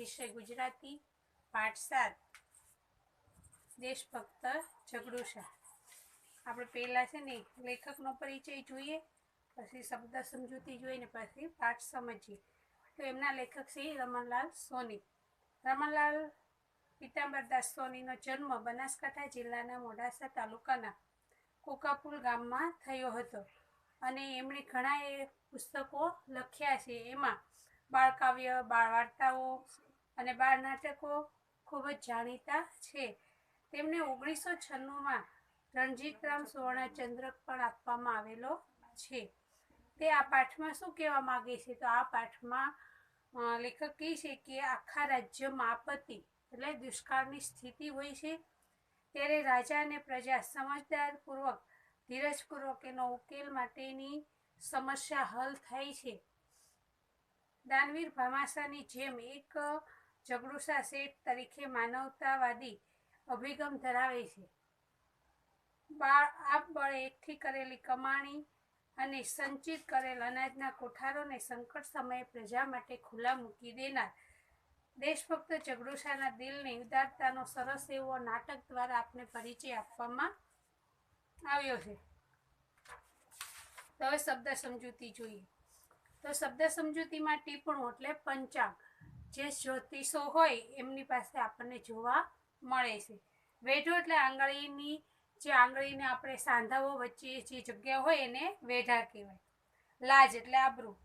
વિષય ગુજરાતી પાઠ 7 દેશભક્ત ઝઘડુશા। આપણે પહેલા છે ને લેખકનો પરિચય જોઈએ, પછી શબ્દ સમજૂતી જોઈને પછી પાઠ સમજીએ। તો એમના લેખક છે રમણલાલ સોની। રમણલાલ પીતાંબરદાસ સોનીનો જન્મ બનાસકાંઠા જિલ્લાના મોડાસા તાલુકાના કોકાપુલ ગામમાં થયો હતો અને એમણે ઘણા પુસ્તકો લખ્યા છે। એમાં બાળકાવ્ય, બાળ વાર્તાઓ અને બાળ નાટકો ખૂબ જ જાણીતા છે। તેમને 1996માં રણજીતરામ સુવર્ણચંદ્રક પણ આપવામાં આવેલો છે। તે આ પાઠમાં શું કહેવા માગે છે? તો આ પાઠમાં લેખક કહે છે કે આખા રાજ્યમાં આપત્તિ એટલે દુષ્કાળની સ્થિતિ હોય છે, ત્યારે રાજા અને પ્રજા સમજદારપૂર્વક, ધીરજપૂર્વક એનો ઉકેલ માટેની સમસ્યા હલ થાય છે। દાનવીર ભામાશાની જેમ એક ઝઘડુશા શેઠ તરીકે માનવતાવાદી અભિગમ ધરાવે છે। આ બળે એકઠી કરેલી કમાણી અને સંચિત કરેલ અનાજના કોઠારોને સંકટ સમયે પ્રજા માટે ખુલ્લા મૂકી દેનાર દેશભક્ત ઝઘડુશાના દિલની ઉદારતાનો સરસ એવો નાટક દ્વારા આપને પરિચય આપવામાં આવ્યો છે। તો હવે શબ્દ સમજૂતી જોઈએ। તો શબ્દ સમજૂતીમાં ટીપણું એટલે પંચાંગ, જે જ્યોતિષો હોય એમની પાસે આપણને જોવા મળે છે। વેઢો એટલે આંગળીની, જે આંગળીને આપણે સાંધાઓ વચ્ચે જે જગ્યા હોય એને વેઢા કહેવાય। લાજ એટલે આબરૂ।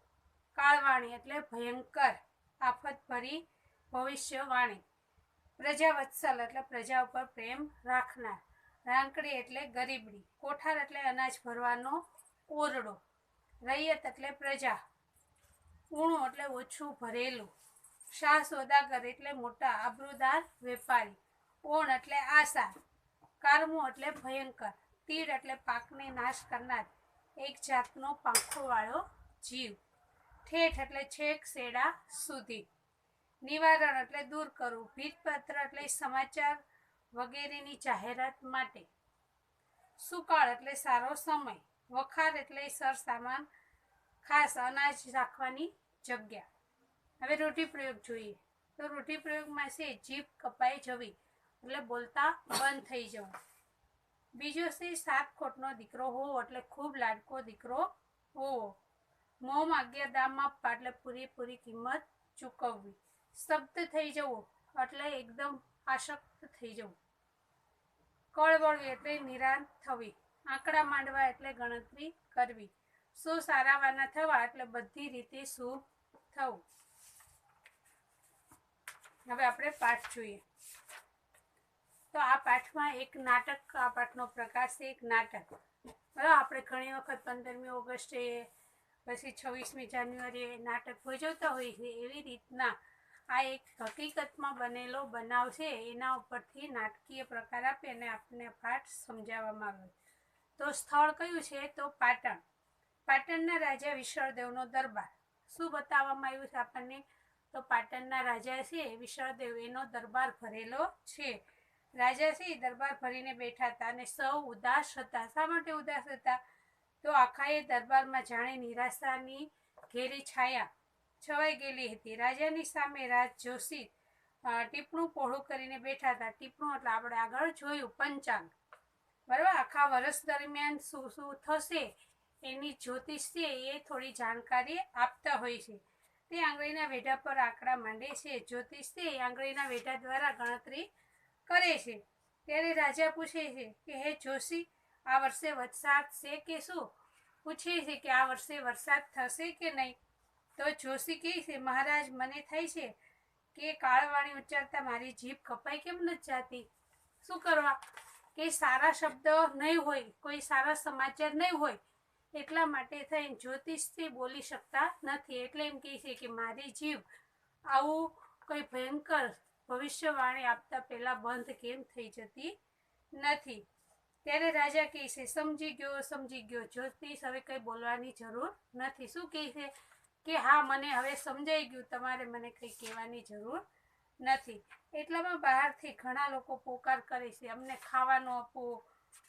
કાળવાણી એટલે ભયંકર આફતભરી ભવિષ્યવાણી। પ્રજાવત્સલ એટલે પ્રજા ઉપર પ્રેમ રાખનાર। રાંકડી એટલે ગરીબડી। કોઠાર એટલે અનાજ ભરવાનો ઓરડો। રૈયત એટલે પ્રજા। ઊણું એટલે ઓછું ભરેલું। શાહ સોદાગર એટલે મોટા આબરૂદાર વેપારી। ઓણ એટલે આશા। કારમું એટલે ભયંકર। તીડ એટલે પાકને નાશ કરનાર એક જાતનો પાંખોવાળો જીવ। ઠેઠ એટલે છેક છેડા સુધી। નિવારણ એટલે દૂર કરવું। ભીતપત્ર એટલે સમાચાર વગેરેની જાહેરાત માટે। સુકાળ એટલે સારો સમય। વખાર એટલે સરસામાન, ખાસ અનાજ રાખવાની જગ્યા। હવે રૂઢિપ્રયોગ જોઈએ। તો રૂઢિપ્રયોગમાં છે જીભ કપાઈ જવી એટલે બોલતા બંધ થઈ જવું। બીજો છે સાત ખોટનો દીકરો હોવો એટલે ખૂબ લાડકો દીકરો હોવો। મોં માગ્યા દામ આપવા એટલે પૂરેપૂરી કિંમત ચૂકવવી। સ્તબ્ધ થઈ જવું એટલે એકદમ આસક્ત થઈ જવું। કળવળવી એટલે નિરાંત થવી। આંકડા માંડવા એટલે ગણતરી કરવી। સારાવાના થવા એટલે બધી રીતે શુભ થવું। હવે આપણે પાઠ જોઈએ। તો આ પાઠમાં એક નાટક, આ પાઠનો પ્રકાર છે એક નાટક। બરાબર, આપણે ઘણી વખત 15મી ઓગસ્ટે પછી 26મી જાન્યુઆરીએ નાટક ભજવતા હોઈએ છીએ, એવી રીતના આ એક હકીકતમાં બનેલો બનાવ છે, એના ઉપરથી નાટકીય પ્રકાર આપી અને આપણને પાઠ સમજાવવામાં આવ્યો। તો સ્થળ કયું છે? તો પાટણ। પાટણના રાજા વિશળદેવનો દરબાર। શું બતાવવામાં આવ્યું છે આપણને? તો પાટણના રાજા છે વિશળદેવ, એનો દરબાર ભરેલો છે। રાજા છે દરબાર ભરીને બેઠા હતા અને સૌ ઉદાસ હતા। શા માટે ઉદાસ હતા? તો આખાએ દરબારમાં જાણે નિરાશાની ઘેરી છાયા છવાઈ ગયેલી હતી। રાજાની સામે રાજ જોશી ટીપણું પહોળું કરીને બેઠા હતા। ટીપણું એટલે આપણે આગળ જોયું પંચાંગ, બરાબર, આખા વર્ષ દરમિયાન શું શું થશે એની જ્યોતિષ છે એ થોડી જાણકારી આપતા હોય છે। તે આંગળીના વેઢા પર આંકડા માંડે છે। જ્યોતિષ છે એ આંગળીના વેઢા દ્વારા ગણતરી કરે છે। ત્યારે રાજા પૂછે છે કે હે જોશી, આ વર્ષે વરસાદ છે કે શું? પૂછે છે કે આ વર્ષે વરસાદ થશે કે નહીં? તો જોશી કહે છે, મહારાજ, મને થાય છે કે કાળવાણી ઉચ્ચારતા મારી જીભ કપાઈ કેમ નથી જાતી? શું કરવા? કે સારા શબ્દ નહીં હોય, કોઈ સારા સમાચાર નહીં હોય, એટલા માટે થઈને જ્યોતિષથી બોલી શકતા નથી। એટલે એમ કહે છે કે મારી જીભ આવું કોઈ ભયંકર ભવિષ્યવાણી આપતા પહેલા બંધ કેમ થઈ જતી નથી? ત્યારે રાજા કહે છે, સમજી ગયો, સમજી ગયો, જ્યોતિષ, હવે કંઈ બોલવાની જરૂર નથી। શું કહે છે કે હા, મને હવે સમજાઈ ગયું, તમારે મને કંઈ કહેવાની જરૂર નથી। એટલામાં બહારથી ઘણા લોકો પોકાર કરે છે, અમને ખાવાનું આપો,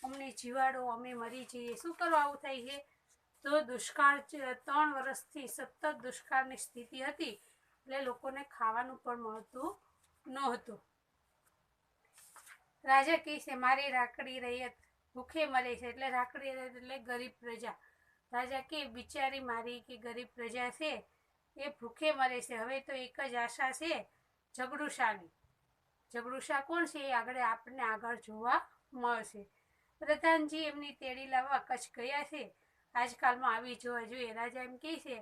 અમને જીવાડો, અમે મરી જઈએ। શું કરવા આવું થાય છે? તો દુષ્કાળ 3 વર્ષથી સતત દુષ્કાળની સ્થિતિ હતી એટલે લોકોને ખાવાનું પણ મળતું નહોતું. રાજા કહે છે મારી રાખડી રૈયત ભૂખે મરે છે, એટલે રાખડી રૈયત એટલે ગરીબ પ્રજા. રાજા કે બિચારી મારી કે ગરીબ પ્રજા છે એ ભૂખે મરે છે. હવે તો એક જ આશા છે ઝઘડુશાની. ઝઘડુશા કોણ છે એ આપણને આગળ જોવા મળશે. પ્રધાનજી એમની તેડી લાવવા કચ્છ ગયા છે, આજકાલમાં આવી જોવા જોઈએ. રાજા એમ કહે છે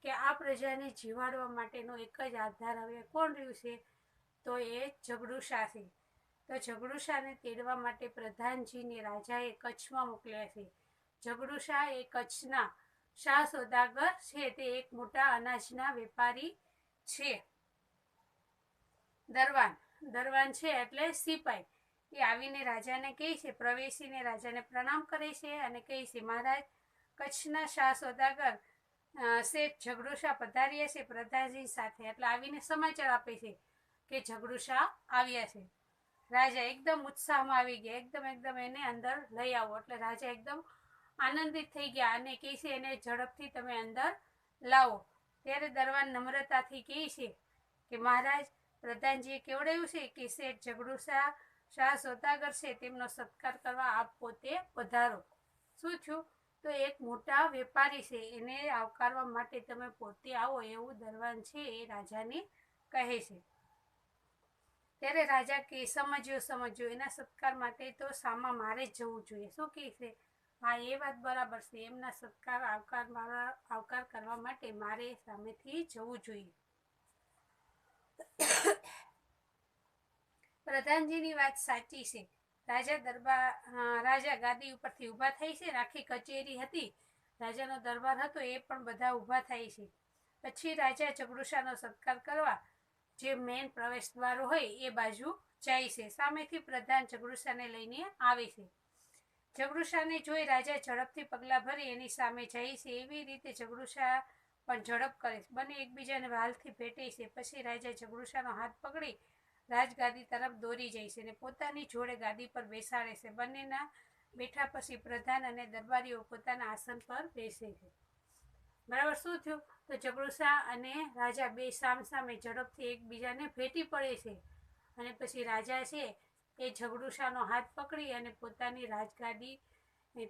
કે આ પ્રજાને જીવાડવા માટેનો એક જ આધાર હવે કોણ રહ્યું છે, તો એ ઝઘડુશા છે. તો ઝઘડુશાને તેડવા માટે પ્રધાનજીને રાજાએ કચ્છમાં મોકલ્યા છે. ઝઘડુશા એ કચ્છના શાહ સોદાગર છે, તે એક મોટા અનાજના વેપારી છે. દરવાન છે એટલે સિપાઈ. એ આવીને રાજાને કહે છે, પ્રવેશીને રાજાને પ્રણામ કરે છે અને કહે છે મહારાજ, કચ્છના શાહ સોદાગર શેઠ ઝઘડુશા પધાર્યા છે પ્રધાનજી સાથે. એટલે આવીને સમાચાર આપે છે કે ઝઘડુશા આવ્યા છે. રાજા એકદમ ઉત્સાહમાં આવી ગયા, એકદમ એને અંદર લઈ આવો. એટલે રાજા એકદમ આનંદિત થઈ ગયા અને કહે છે એને ઝડપથી તમે અંદર લાવો. ત્યારે દરવાન નમ્રતાથી કહે છે કે મહારાજ, પ્રધાનજીએ કેવડાવ્યું છે કે શેઠ ઝઘડુશા શાહ સોદાગર છે, તેમનો સત્કાર કરવા આપ પોતે પધારો. શું થયું? તો એક મોટા વેપારી છે, એને આવકારવા માટે તમે પોતે આવો, એવું દરવાન છે એ રાજાને કહે છે. ત્યારે રાજા કે સમજ્યો, એના સત્કાર માટે તો સામા મારે જ જવું જોઈએ. શું કહે છે? હા, એ વાત બરાબર છે, એમના સત્કાર આવકાર કરવા માટે મારે સામેથી જવું જોઈએ. પ્રધાનજીની વાત સાચી છે. રાજા ગાદી ઉપરથી ઊભા થાય છે. આખી કચેરી હતી, રાજાનો દરબાર હતો, એ પણ બધા ઊભા થાય છે. પછી રાજા ઝઘડુશાનો સત્કાર કરવા જે મેન પ્રવેશ દ્વાર હોય એ બાજુ જાય છે. સામેથી પ્રધાન ઝઘડુશાને લઈને આવે છે. ઝઘડુશાને જોઈ રાજા ઝડપથી પગલાં ભરી એની સામે જાય છે. એવી રીતે ઝઘડુશા પણ ઝડપ કરે છે. બંને એકબીજાને વાલથી ભેટે છે. પછી રાજા ઝઘડુશાનો હાથ પકડી રાજગાદી તરફ દોરી જાય છે અને પોતાની જોડે ગાદી પર બેસાડે છે. બંનેના બેઠા પછી પ્રધાન અને દરબારીઓ પોતાના આસન પર બેસે છે. બરાબર. શું થયું? તો ઝઘડુશા અને રાજા બે સામસામે ઝડપથી એકબીજાને ભેટી પડે છે અને પછી રાજા છે એ ઝઘડુશાનો હાથ પકડી અને પોતાની રાજગાદી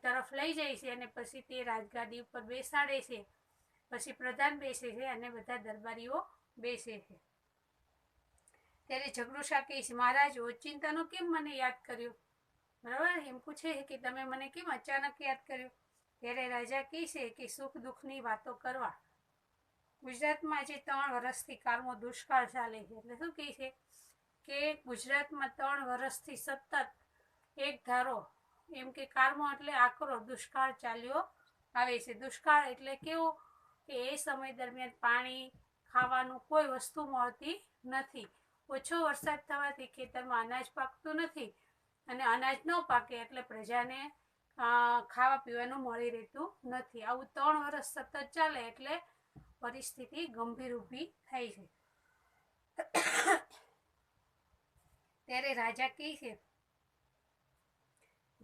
તરફ લઈ જાય છે અને પછી તે રાજગાદી ઉપર બેસાડે છે. પછી પ્રધાન બેસે છે અને બધા દરબારીઓ બેસે છે. ત્યારે ઝઘડુશા કહે છે મહારાજ, ઓચિંતાનો કેમ મને યાદ કર્યો? બરાબર, એમ પૂછે કે તમે મને કેમ અચાનક યાદ કર્યો? ત્યારે રાજા કહે છે કે સુખ દુઃખની વાતો કરવા. ગુજરાતમાં આજે 3 વર્ષથી કાળમો દુષ્કાળ ચાલે છે. એટલે શું કહે છે કે ગુજરાતમાં 3 વર્ષથી સતત એક ધારો, એમ કે કાળમો એટલે આકરો દુષ્કાળ ચાલ્યો આવે છે. દુષ્કાળ એટલે કેવું કે એ સમય દરમિયાન પાણી, ખાવાનું કોઈ વસ્તુ મળતી નથી. ઓછો વરસાદ થવાથી ખેતરમાં અનાજ પાકતું નથી અને અનાજ ન પાકે એટલે પ્રજાને ખાવા પીવાનું મળી રહેતું નથી. આવું 3 વર્ષ સતત ચાલે એટલે પરિસ્થિતિ ગંભીર ઊભી થાય છે. ત્યારે રાજા કહે છે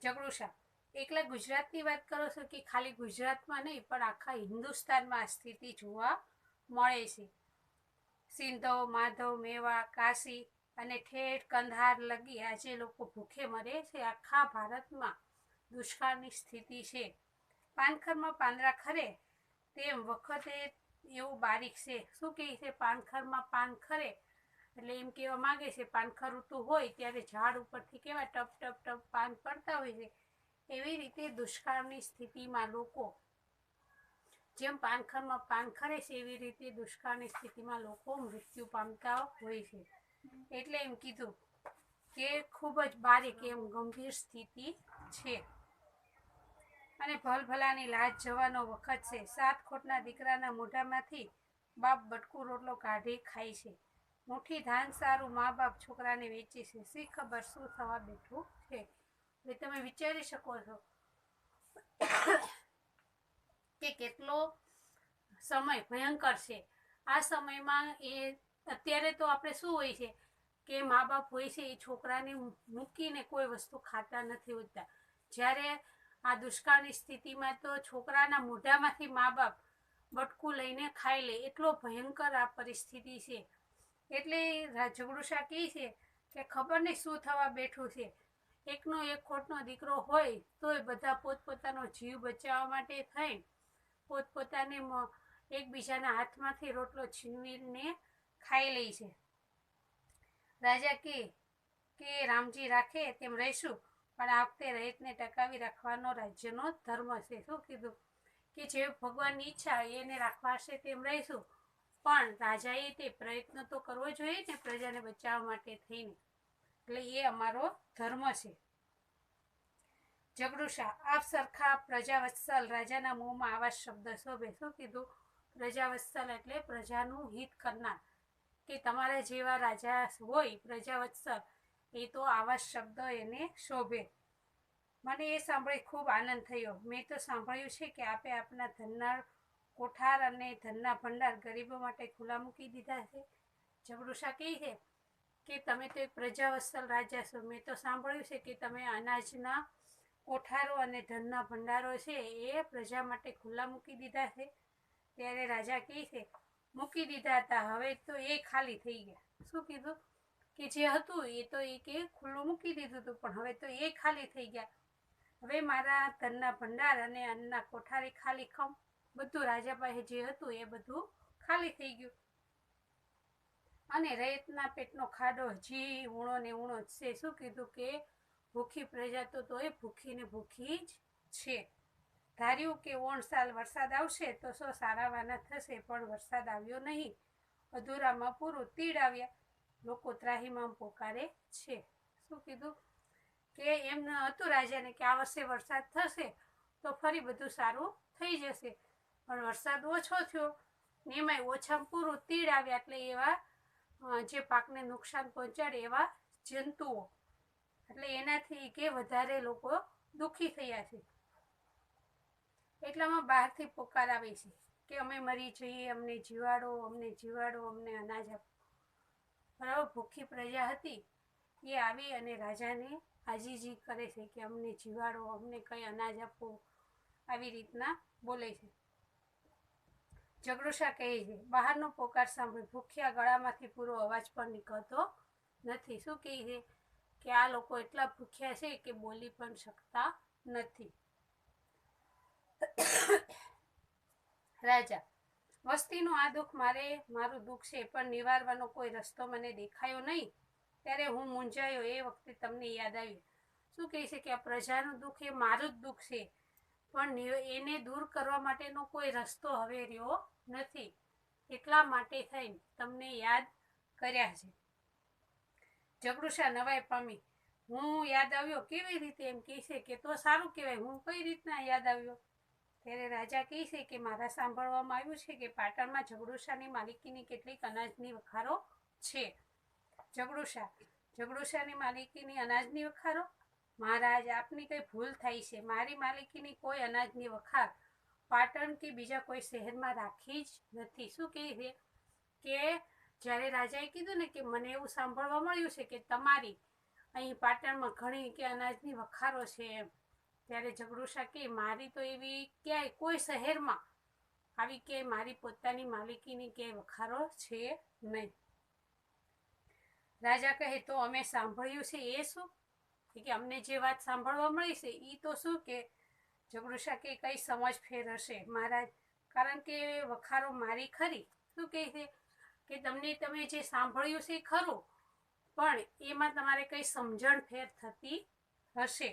ઝઘડુશા, એકલા ગુજરાતની વાત કરો છો કે ખાલી ગુજરાતમાં નહીં પણ આખા હિન્દુસ્તાનમાં આ સ્થિતિ જોવા મળે છે. સિંધો, માધવ, મેવા, કાશી અને ઠેઠ કંધાર લગી આજે લોકો ભૂખે મરે છે. આખા ભારતમાં દુષ્કાળની સ્થિતિ છે. પાનખરમાં પાંદડા ખરે તેમ વખતે એવું બારીક છે. શું કહે છે? પાનખરમાં પાન ખરે એટલે એમ કહેવા માંગે છે પાનખર ઋતુ હોય ત્યારે ઝાડ ઉપરથી કેવા ટપ ટપ ટપ પાન પડતા હોય છે. એવી રીતે દુષ્કાળની સ્થિતિમાં લોકો જેમ પાનખરમાં પાન ખરે છે એવી રીતે દુષ્કાળની સ્થિતિમાં લોકો મૃત્યુ પામતા હોય છે. એટલે એમ કીધું કે ખૂબ જ બારીક એમ ગંભીર સ્થિતિ છે અને ભલભલાની લાજ જવાનો વખત છે. 7 ખોટના દીકરાના મોઢામાંથી બાપ બટકું રોટલો કાઢી ખાય છે. મુઠ્ઠી ધાન સારું મા બાપ છોકરાને વેચે છે. શી ખબર શું થવા બેઠું છે. એટલે તમે વિચારી શકો છો કે કેટલો સમય ભયંકર છે. આ સમયમાં અત્યારે તો આપણે શું હોય છે કે મા બાપ હોય છે એ છોકરાને મૂકીને કોઈ વસ્તુ ખાતા નથી હોતા. જ્યારે આ દુષ્કાળની સ્થિતિમાં તો છોકરાના મોઢામાંથી મા બાપ બટકું લઈને ખાઈ લે, એટલો ભયંકર આ પરિસ્થિતિ છે. એટલે ઝઘડુશા કહે છે કે ખબર નહીં શું થવા બેઠું છે. એકનો એક ખોટનો દીકરો હોય તોય બધા પોતપોતાનો જીવ બચાવવા માટે થઈ પોતપોતાને એકબીજાના હાથમાંથી રોટલો છીનવીને ખાઈ લે છે. રાજા કે રામજી રાખે તેમ રહીશું, પણ આ વખતે રહીતને ટકાવી રાખવાનો રાજ્યનો ધર્મ છે. શું કીધું કે જે ભગવાનની ઈચ્છા એને રાખવા હશે તેમ રહીશું, પણ રાજાએ તે પ્રયત્ન તો કરવો જોઈએ ને પ્રજાને બચાવવા માટે થઈને, એટલે એ અમારો ધર્મ છે. ઝઘડુશા આપ સરખા પ્રજાવત્સલ, રાજાના મોંમાં આવા શબ્દ શોભે. શું કીધું? પ્રજાવત્સલ એટલે પ્રજાનું હિત કરનાર, કે તમારા જેવા રાજા હોય પ્રજાવત્સલ, એ તો આવા શબ્દ એને શોભે. મને એ સાંભળી ખૂબ આનંદ થયો. મેં તો સાંભળ્યું છે કે આપે આપના ધનના કોઠાર અને ધનના ભંડાર ગરીબો માટે ખુલ્લા મૂકી દીધા છે. ઝઘડુશા કહે છે કે તમે તો એક પ્રજાવત્સલ રાજા છો. મેં તો સાંભળ્યું છે કે તમે અનાજના કોઠારો અને ધનના ભંડારો છે એ પ્રજા માટે ખુલ્લા મૂકી દીધા છે. ત્યારે રાજા કહે છે મૂકી દીધા હતા, હવે તો એ ખાલી થઈ ગયા. શું કીધું? કે જે હતું એ તો એ કે ખુલ્લું મૂકી દીધું હતું, પણ હવે તો એ ખાલી થઈ ગયા. હવે મારા ધનના ભંડાર અને અન્નના કોઠારી ખાલી ખમ, બધું રાજા પાસે જે હતું એ બધું ખાલી થઈ ગયું. અને રૈયતના પેટનો ખાડો હજી ઊણો ને ઊણો જ છે. શું કીધું? કે ભૂખી પ્રજા તો તોય ભૂખી ને ભૂખી જ છે. ધાર્યું કે ઓણ સાલ વરસાદ આવશે તો સો સારાવાના થશે, પણ વરસાદ આવ્યો નહીં. અધૂરામાં પૂરું તીડ આવ્યા, લોકો ત્રાહીમામ પોકારે છે. શું કીધું? કે એમ હતું રાજાને કે આ વર્ષે વરસાદ થશે તો ફરી બધું સારું થઈ જશે, પણ વરસાદ ઓછો થયો ને એમાંય ઓછામાં પૂરું તીડ આવ્યા, એટલે એવા જે પાકને નુકસાન પહોંચાડે એવા જંતુઓ, એટલે એનાથી કે વધારે લોકો દુઃખી થયા છે. એટલામાં બહારથી પોકાર આવે છે કે અમે મરી જઈએ, અમને જીવાડો, અમને જીવાડો, અમને અનાજ આપો. બરાબર, ભૂખી પ્રજા હતી એ આવી અને રાજાને આજીજી કરે છે કે અમને જીવાડો, અમને કંઈ અનાજ આપો, આવી રીતના બોલે છે. ઝઘડુશા કહે છે બહારનો પોકાર સાંભળી ભૂખ્યા ગળામાંથી પૂરો અવાજ પણ નીકળતો નથી. શું કહે છે? કે આ લોકો એટલા ભૂખ્યા છે કે બોલી પણ શકતા નથી. રાજા વસ્તીનું આ દુઃખ મારું દુઃખ છે, પણ નિવારવાનો કોઈ રસ્તો મને દેખાયો નહીં. ત્યારે હું મૂંઝાયો. એ વખતે તમને યાદ આવ્યું. શું કહે છે? કે આ પ્રજાનું દુઃખ એ મારું જ દુઃખ છે, પણ એને દૂર કરવા માટેનો કોઈ રસ્તો હવે રહ્યો નથી. એટલા માટે થઈને તમને યાદ કર્યા છે. ઝઘડુશા નવાઈ પામી. હું યાદ આવ્યો કેવી રીતે? એમ કહે છે કે તો સારું કહેવાય, હું કઈ રીતના યાદ આવ્યો? ત્યારે રાજા કહે છે કે મારા સાંભળવામાં આવ્યું છે કે પાટણમાં ઝઘડુશાની માલિકીની કેટલીક અનાજની વખારો છે. ઝઘડુશાની માલિકીની અનાજની વખારો? મહારાજ આપની કઈ ભૂલ થાય છે. મારી માલિકીની કોઈ અનાજની વખાર પાટણ કે બીજા કોઈ શહેરમાં રાખી જ નથી. શું કહે છે? કે જ્યારે રાજાએ કીધું ને કે મને એવું સાંભળવા મળ્યું છે કે તમારી અહીં પાટણમાં ઘણી કે અનાજની વખારો છે એમ, ત્યારે ઝઘડુશા કે મારી તો એવી ક્યાંય કોઈ શહેરમાં આવી કે મારી પોતાની માલિકીની ક્યાંય વખારો છે નહીં. રાજા કહે તો અમે સાંભળ્યું છે એ શું? કે અમને જે વાત સાંભળવા મળી છે એ તો શું? કે ઝઘડુશા કે કઈ સમજ ફેર હશે મહારાજ, કારણ કે વખારો મારી ખરી. શું કહે છે? કે તમે જે સાંભળ્યું છે એ ખરું, પણ એમાં તમારે કઈ સમજણ ફેર થતી હશે.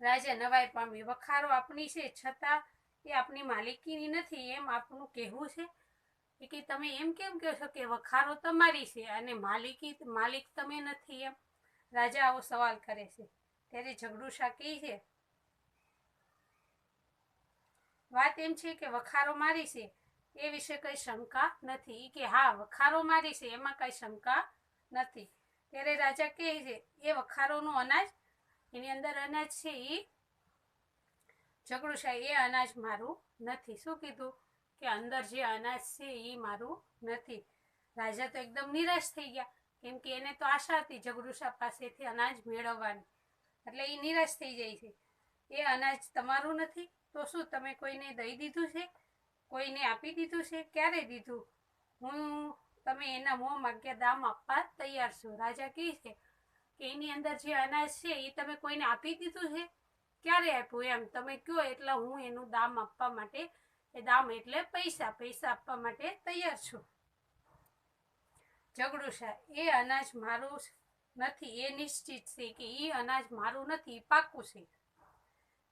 રાજા નવાઈ પામી. વખારો આપણી છે છતાં એ આપણી માલિકીની નથી એમ આપનું કહેવું છે? કે તમે એમ કેમ કહો છો કે વખારો તમારી છે અને માલિક તમે નથી એમ? રાજા આવો સવાલ કરે છે. ત્યારે ઝઘડુશા કહે છે વાત એમ છે કે વખારો મારી છે એ વિશે કઈ શંકા નથી. કે હા, વખારો મારી છે એમાં કઈ શંકા નથી. ત્યારે રાજા કહે છે એ વખારોનું અનાજ, એની અંદર અનાજ છે એ ઝઘડુશા એ અનાજ મારું નથી. શું કીધું? કે અંદર જે અનાજ છે એ મારું નથી. રાજા તો એકદમ નિરાશ થઈ ગયા, કેમ કે એને તો આશા હતી ઝઘડુશા પાસેથી અનાજ મેળવવાની, એટલે એ નિરાશ થઈ જાય છે. એ અનાજ તમારું નથી, તો શું તમે કોઈને દઈ દીધું છે? કોઈને આપી દીધું છે? ક્યારે દીધું? હું તમે એના મોં માગ્યા દામ આપવા તૈયાર છો. રાજા કહે છે કે એની અંદર જે અનાજ છે એ તમે કોઈને આપી દીધું છે? ક્યારે આપ્યું? એમ તમે કહો એટલે હું એનું દામ આપવા માટે, એ દામ એટલે પૈસા આપવા માટે તૈયાર છું. ઝઘડુશા: એ અનાજ મારું નથી, એ નિશ્ચિત છે કે એ અનાજ મારું નથી, પાક્કું છે.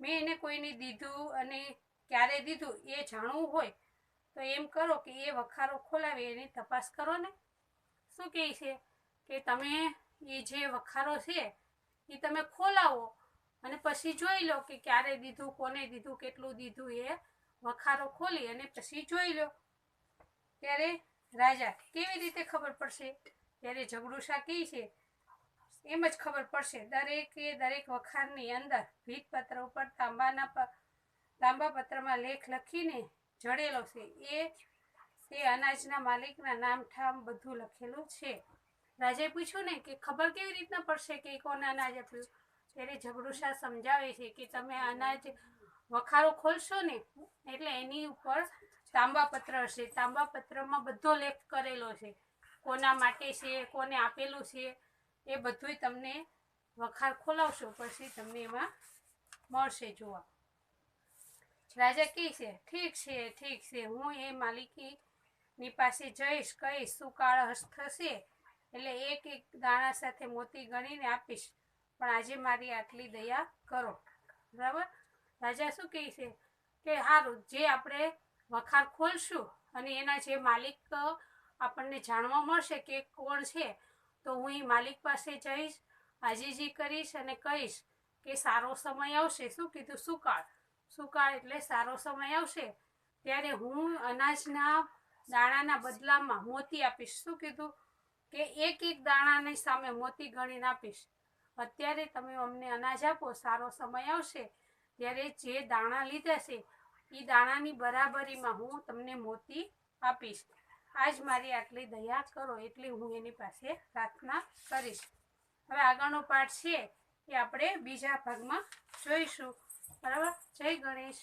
મેં એને કોઈને દીધું અને ક્યારે દીધું એ જાણવું હોય તો એમ કરો કે એ વખારો ખોલાવી એની તપાસ કરો ને. શું કહે છે કે તમે એ જે વખારો છે એ તમે ખોલાવો અને પછી જોઈ લો કે ક્યારે દીધું, કોને દીધું, કેટલું દીધું. એ વખારો ખોલી અને પછી જોઈ લો. ત્યારે રાજા: કેવી રીતે ખબર પડશે? ત્યારે ઝઘડુશા કહે છે એમ જ ખબર પડશે. દરેક વખારની અંદર ભીતપત્ર ઉપર તાંબા પત્રમાં લેખ લખીને જડેલો છે. તે અનાજના માલિકના નામ ઠામ બધું લખેલું છે. રાજાએ પૂછ્યું ને કે ખબર કેવી રીતના પડશે કે કોને અનાજ આપ્યું? ત્યારે ઝઘડુશા સમજાવે છે કે તમે અનાજ વખારો ખોલશો ને એટલે એની ઉપર તાંબાપત્ર હશે. તાંબાપત્રમાં બધો લેખ કરેલો છે, કોના માટે છે, કોને આપેલું છે, એ બધુંય તમને વખાર ખોલાવશો પછી તમને એમાં મળશે જોવા. રાજા કહે છે ઠીક છે, હું એ માલિકીની પાસે જઈશ, કહીશ શું કાળ હસ્ત થશે એટલે એક દાણા સાથે મોતી ગણીને આપીશ, પણ આજે મારી આટલી દયા કરો. બરાબર? રાજા શું કહે છે કે સારું, જે આપણે વખાર ખોલશું અને એના જે માલિક આપણને જાણવા મળશે કે કોણ છે, તો હું એ માલિક પાસે જઈશ, આજીજી કરીશ અને કહીશ કે સારો સમય આવશે. શું કીધું? સુકાળ એટલે સારો સમય આવશે ત્યારે હું અનાજના દાણાના બદલામાં મોતી આપીશ. શું કીધું? કે એક દાણાની સામે મોતી ગણીને આપીશ. અત્યારે તમે અમને અનાજ આપો, સારો સમય આવશે ત્યારે જે દાણા લીધા છે એ દાણાની બરાબરીમાં હું તમને મોતી આપીશ. આજ મારી આટલી દયા કરો એટલી હું એની પાસે પ્રાર્થના કરીશ. હવે આગળનો પાઠ છે એ આપણે બીજા ભાગમાં જોઈશું. બરાબર? જય ગણેશ.